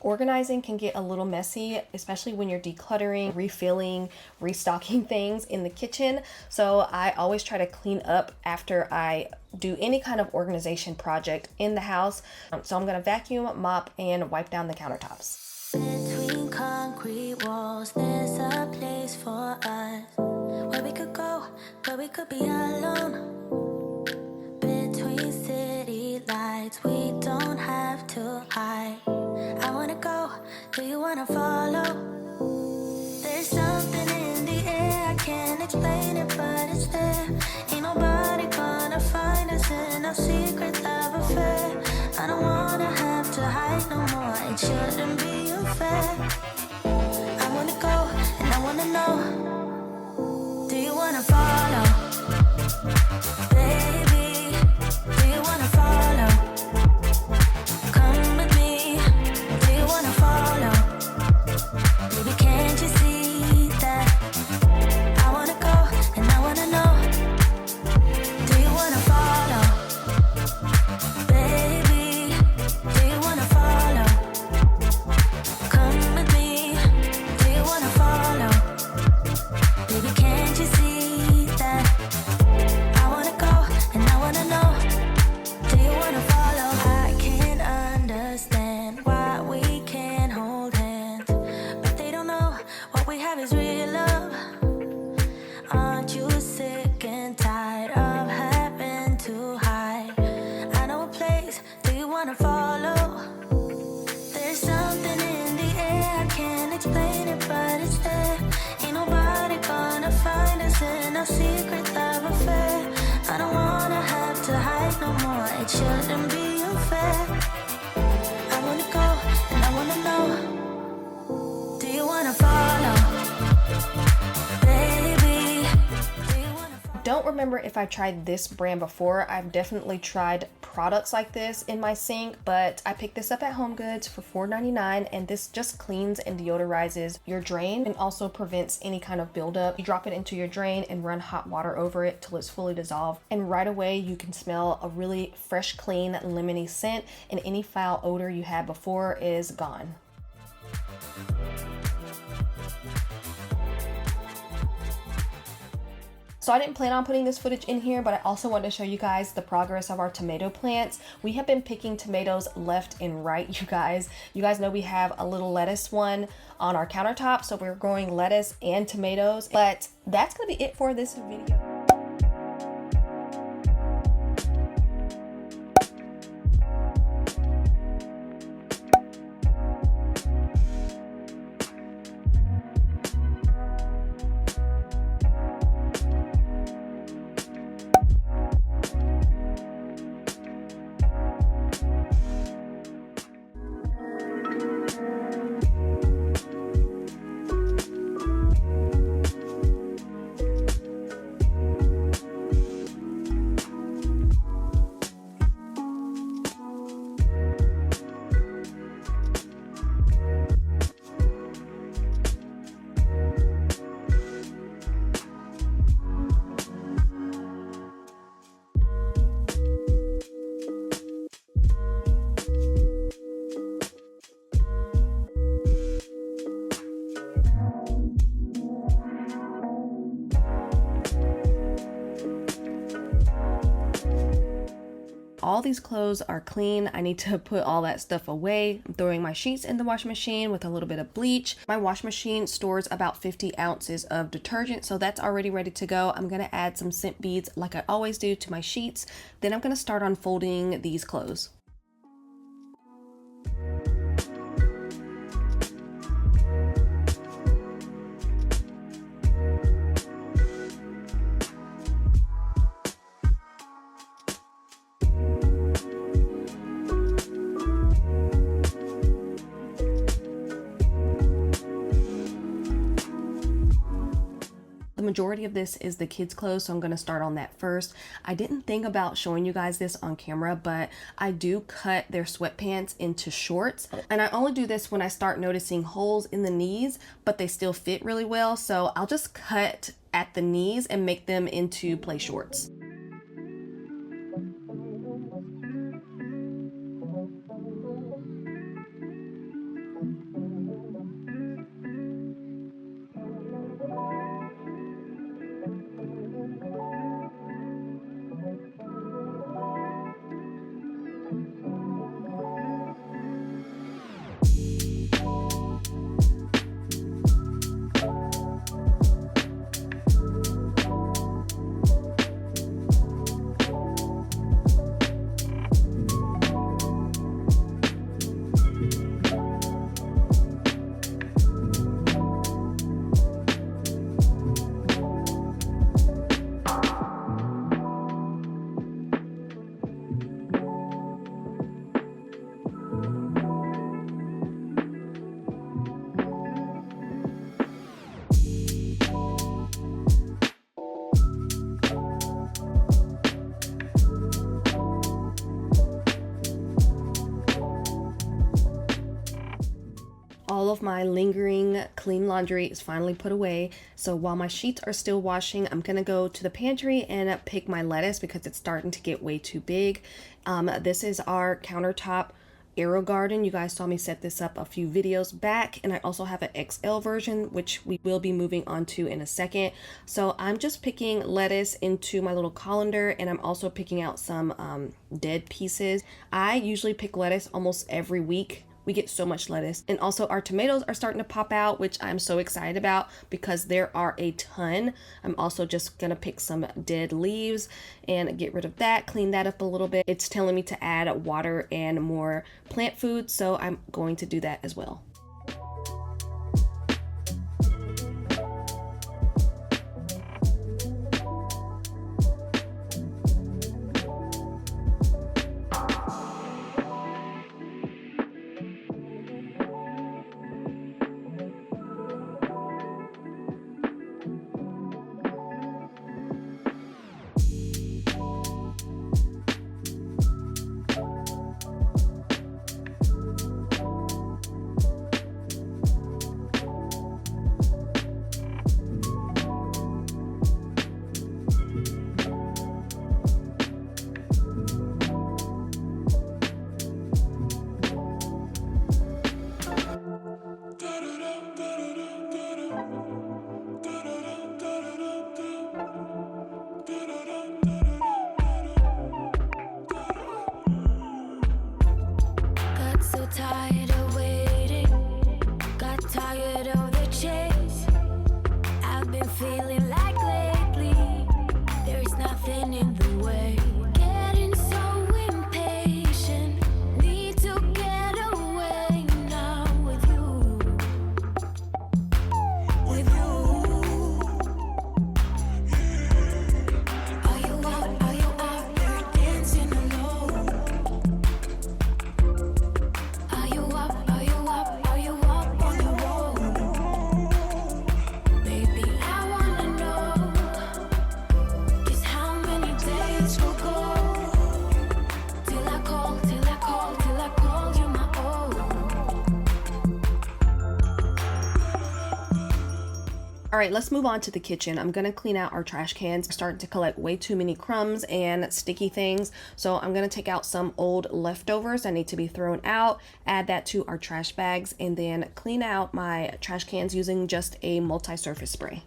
Organizing can get a little messy, especially when you're decluttering, refilling, restocking things in the kitchen. So I always try to clean up after I do any kind of organization project in the house. So I'm gonna vacuum, mop, and wipe down the countertops.
Between concrete walls, there's a place for us where we could go, where we could be alone. Between city lights, we don't have to hide. I wanna go, do you wanna follow? There's something in the air, I can't explain it, but it's there. Ain't nobody gonna find us in our secret love affair. I don't wanna have to hide no more, it shouldn't be unfair. I wanna go, and I wanna know, do you wanna follow? Baby, do you wanna follow? Come with me, do you wanna follow? Baby, can't you see that? I wanna go, and I wanna know, do you wanna follow? Baby, do you wanna follow? Come with me, do you wanna follow? Baby, can't you see that? I wanna go, and our secret love affair. I don't wanna have to hide no more. It shouldn't be unfair. I wanna go and I wanna know. Do you wanna follow? Baby, do you wanna follow?
Don't remember if I tried this brand before. I've definitely tried products like this in my sink, but I picked this up at HomeGoods for $4.99, and this just cleans and deodorizes your drain and also prevents any kind of buildup. You drop it into your drain and run hot water over it till it's fully dissolved, and right away you can smell a really fresh, clean, lemony scent, and any foul odor you had before is gone. So I didn't plan on putting this footage in here, but I also wanted to show you guys the progress of our tomato plants. We have been picking tomatoes left and right, you guys. You guys know we have a little lettuce one on our countertop, so we're growing lettuce and tomatoes. But that's gonna be it for this video. All these clothes are clean. I need to put all that stuff away. I'm throwing my sheets in the washing machine with a little bit of bleach. My washing machine stores about 50 ounces of detergent, so that's already ready to go. I'm gonna add some scent beads like I always do to my sheets. Then I'm gonna start unfolding these clothes. The majority of this is the kids' clothes, so I'm going to start on that first. I didn't think about showing you guys this on camera, but I do cut their sweatpants into shorts. And I only do this when I start noticing holes in the knees, but they still fit really well. So I'll just cut at the knees and make them into play shorts. All of my lingering clean laundry is finally put away. So while my sheets are still washing, I'm gonna go to the pantry and pick my lettuce because it's starting to get way too big. This is our countertop Arrow Garden. You guys saw me set this up a few videos back, and I also have an XL version, which we will be moving on to in a second. So I'm just picking lettuce into my little colander, and I'm also picking out some dead pieces. I usually pick lettuce almost every week. We get so much lettuce. And also our tomatoes are starting to pop out, which I'm so excited about because there are a ton. I'm also just gonna pick some dead leaves and get rid of that, clean that up a little bit. It's telling me to add water and more plant food, so I'm going to do that as well. right, let's move on to the kitchen. I'm gonna clean out our trash cans. I'm starting to collect way too many crumbs and sticky things. So I'm gonna take out some old leftovers that need to be thrown out, add that to our trash bags, and then clean out my trash cans using just a multi-surface spray.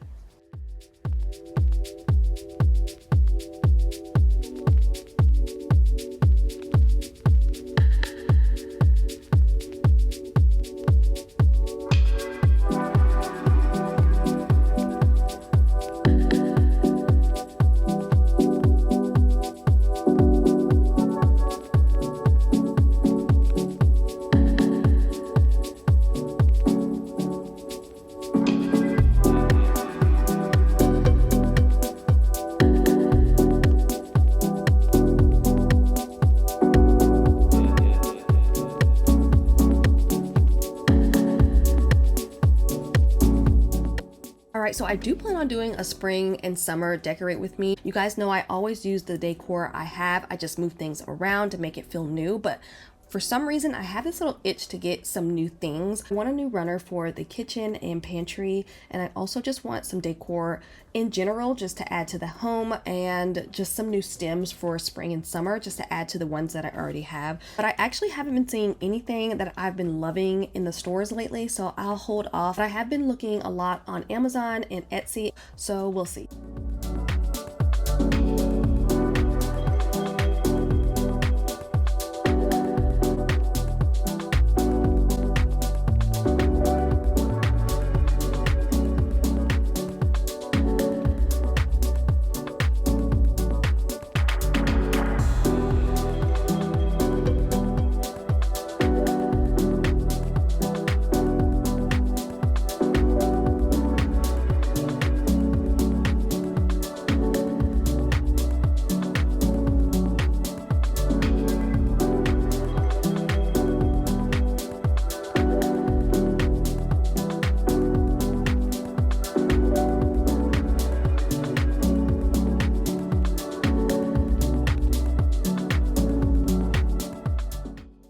Alright, so I do plan on doing a spring and summer decorate with me. You guys know I always use the decor I have. I just move things around to make it feel new, but for some reason, I have this little itch to get some new things. I want a new runner for the kitchen and pantry, and I also just want some decor in general just to add to the home, and just some new stems for spring and summer just to add to the ones that I already have. But I actually haven't been seeing anything that I've been loving in the stores lately, so I'll hold off. But I have been looking a lot on Amazon and Etsy, so we'll see.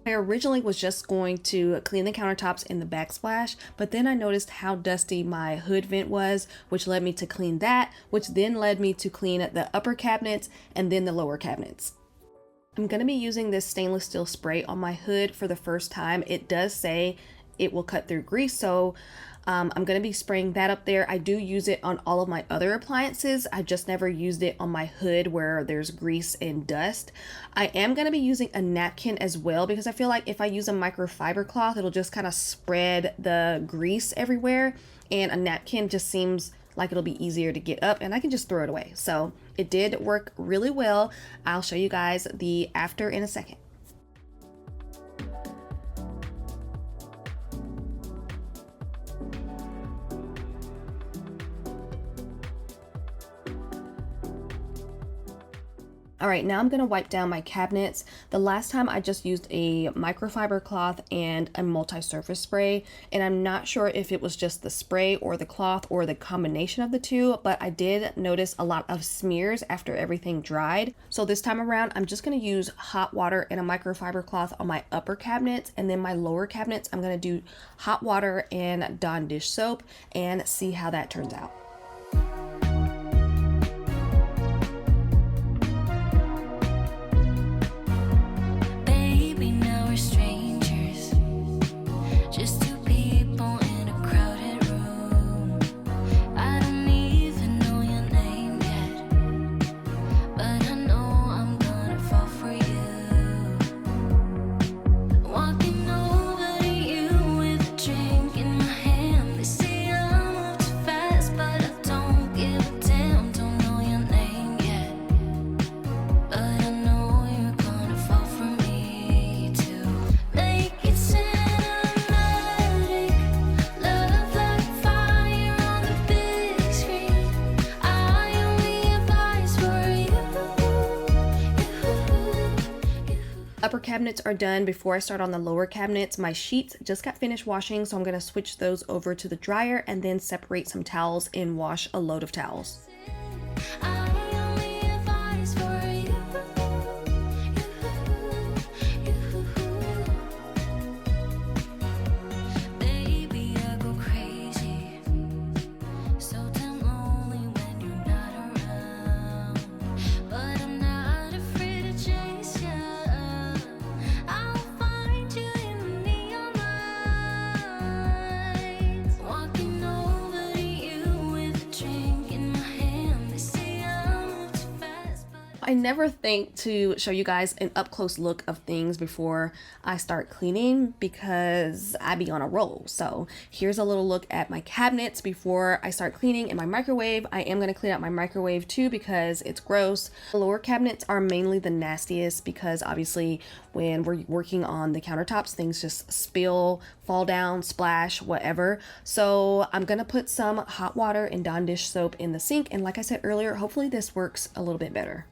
I originally was just going to clean the countertops in the backsplash, but then I noticed how dusty my hood vent was, which led me to clean that, which then led me to clean the upper cabinets and then the lower cabinets. I'm going to be using this stainless steel spray on my hood for the first time. It does say it will cut through grease, so I'm going to be spraying that up there. I do use it on all of my other appliances. I just never used it on my hood where there's grease and dust. I am going to be using a napkin as well, because I feel like if I use a microfiber cloth, it'll just kind of spread the grease everywhere, and a napkin just seems like it'll be easier to get up and I can just throw it away. So it did work really well. I'll show you guys the after in a second. All right, now I'm gonna wipe down my cabinets. The last time I just used a microfiber cloth and a multi-surface spray, and I'm not sure if it was just the spray or the cloth or the combination of the two, but I did notice a lot of smears after everything dried. So this time around, I'm just gonna use hot water and a microfiber cloth on my upper cabinets, and then my lower cabinets, I'm gonna do hot water and Dawn dish soap and see how that turns out. Upper cabinets are done. Before I start on the lower cabinets, my sheets just got finished washing, so I'm going to switch those over to the dryer and then separate some towels and wash a load of towels.
Baby, I go crazy. So
I never think to show you guys an up close look of things before I start cleaning because I be on a roll. So here's a little look at my cabinets before I start cleaning, and my microwave. I am going to clean out my microwave too because it's gross. The lower cabinets are mainly the nastiest because obviously when we're working on the countertops, things just spill, fall down, splash, whatever. So I'm going to put some hot water and Dawn dish soap in the sink, and like I said earlier, hopefully this works a little bit better.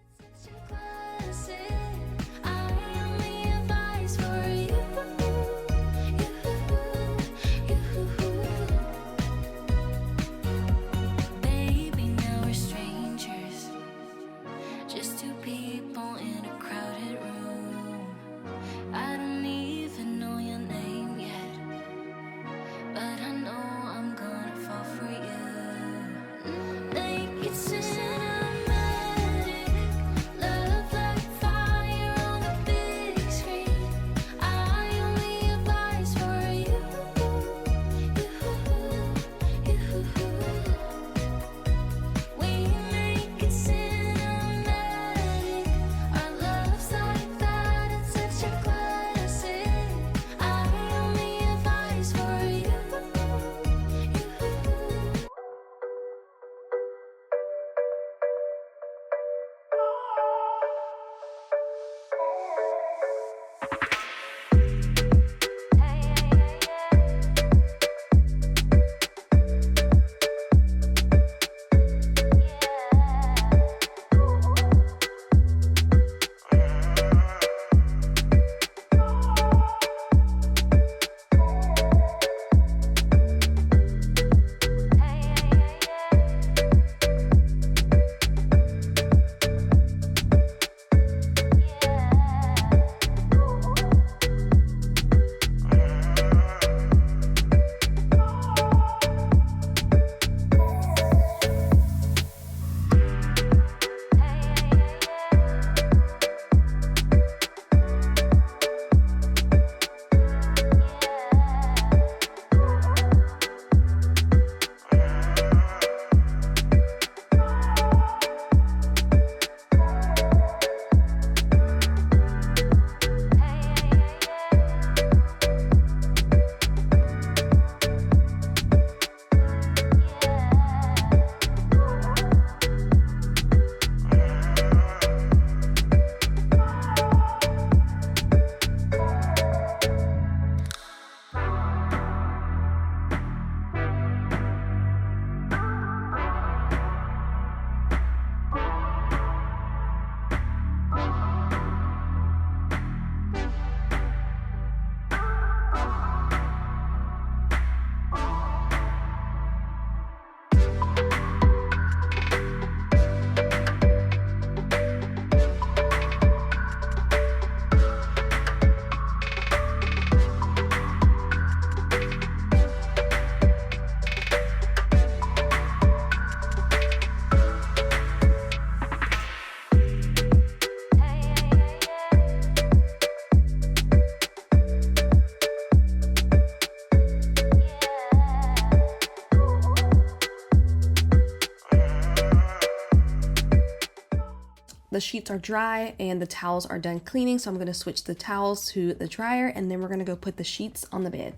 The sheets are dry and the towels are done cleaning, so I'm going to switch the towels to the dryer, and then we're going to go put the sheets on the bed.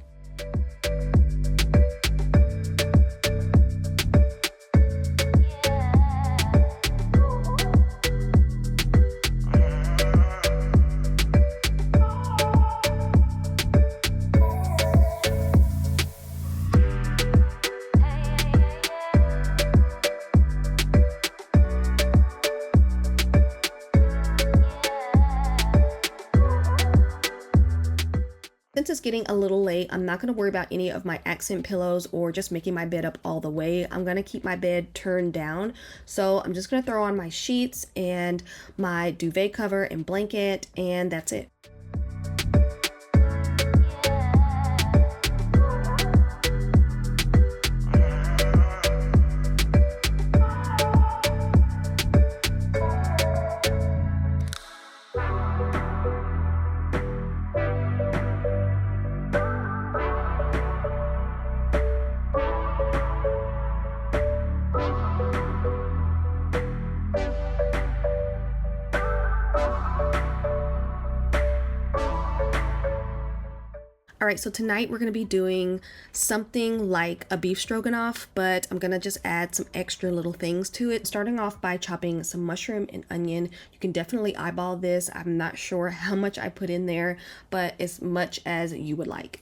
Since it's getting a little late, I'm not going to worry about any of my accent pillows or just making my bed up all the way. I'm going to keep my bed turned down. So I'm just going to throw on my sheets and my duvet cover and blanket, and that's it. All right, so tonight we're gonna be doing something like a beef stroganoff, but I'm gonna just add some extra little things to it. Starting off by chopping some mushroom and onion. You can definitely eyeball this. I'm not sure how much I put in there, but as much as you would like.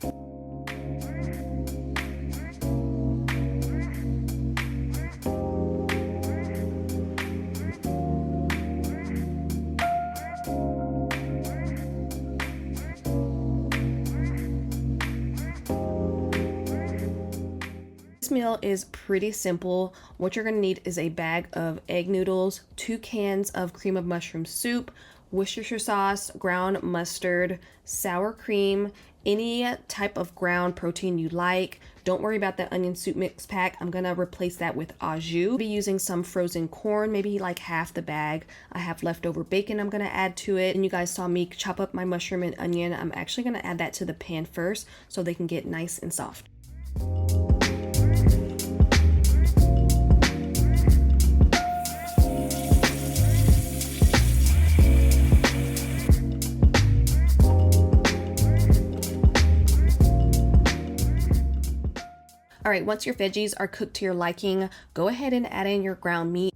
Meal is pretty simple. What you're going to need is a bag of egg noodles, 2 cans of cream of mushroom soup, Worcestershire sauce, ground mustard, sour cream, any type of ground protein you like. Don't worry about the onion soup mix pack. I'm going to replace that with au jus. I'll be using some frozen corn, maybe like half the bag. I have leftover bacon I'm going to add to it. And you guys saw me chop up my mushroom and onion. I'm actually going to add that to the pan first so they can get nice and soft. All right, once your veggies are cooked to your liking, go ahead and add in your ground meat.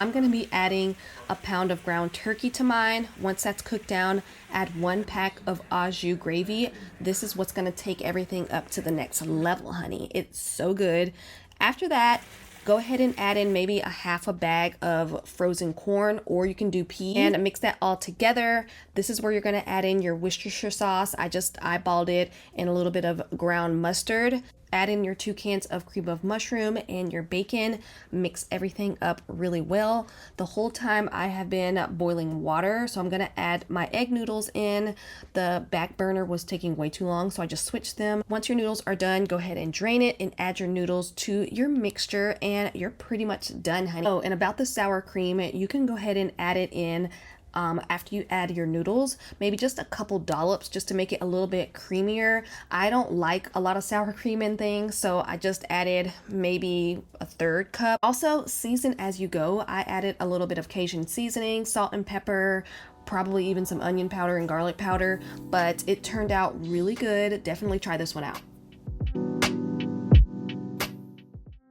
I'm gonna be adding a pound of ground turkey to mine. Once that's cooked down, add 1 pack of au jus gravy. This is what's gonna take everything up to the next level, honey. It's so good. After that, go ahead and add in maybe a half a bag of frozen corn, or you can do peas, and mix that all together. This is where you're gonna add in your Worcestershire sauce. I just eyeballed it, and a little bit of ground mustard. Add in your 2 cans of cream of mushroom and your bacon. Mix everything up really well. The whole time I have been boiling water, so I'm gonna add my egg noodles in. The back burner was taking way too long, so I just switched them. Once your noodles are done, go ahead and drain it and add your noodles to your mixture, and you're pretty much done, honey. Oh, and about the sour cream, you can go ahead and add it in after you add your noodles, maybe just a couple dollops just to make it a little bit creamier. I don't like a lot of sour cream in things, so I just added maybe a 1/3 cup. Also, season as you go. I added a little bit of Cajun seasoning, salt and pepper, probably even some onion powder and garlic powder, but it turned out really good. Definitely try this one out.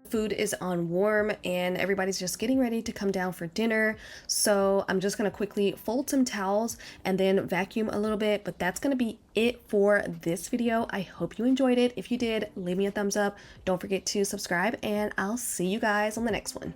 Food is on warm and everybody's just getting ready to come down for dinner, so I'm just gonna quickly fold some towels and then vacuum a little bit, but that's gonna be it for this video. I hope you enjoyed it. If you did, leave me a thumbs up. Don't forget to subscribe, and I'll see you guys on the next one.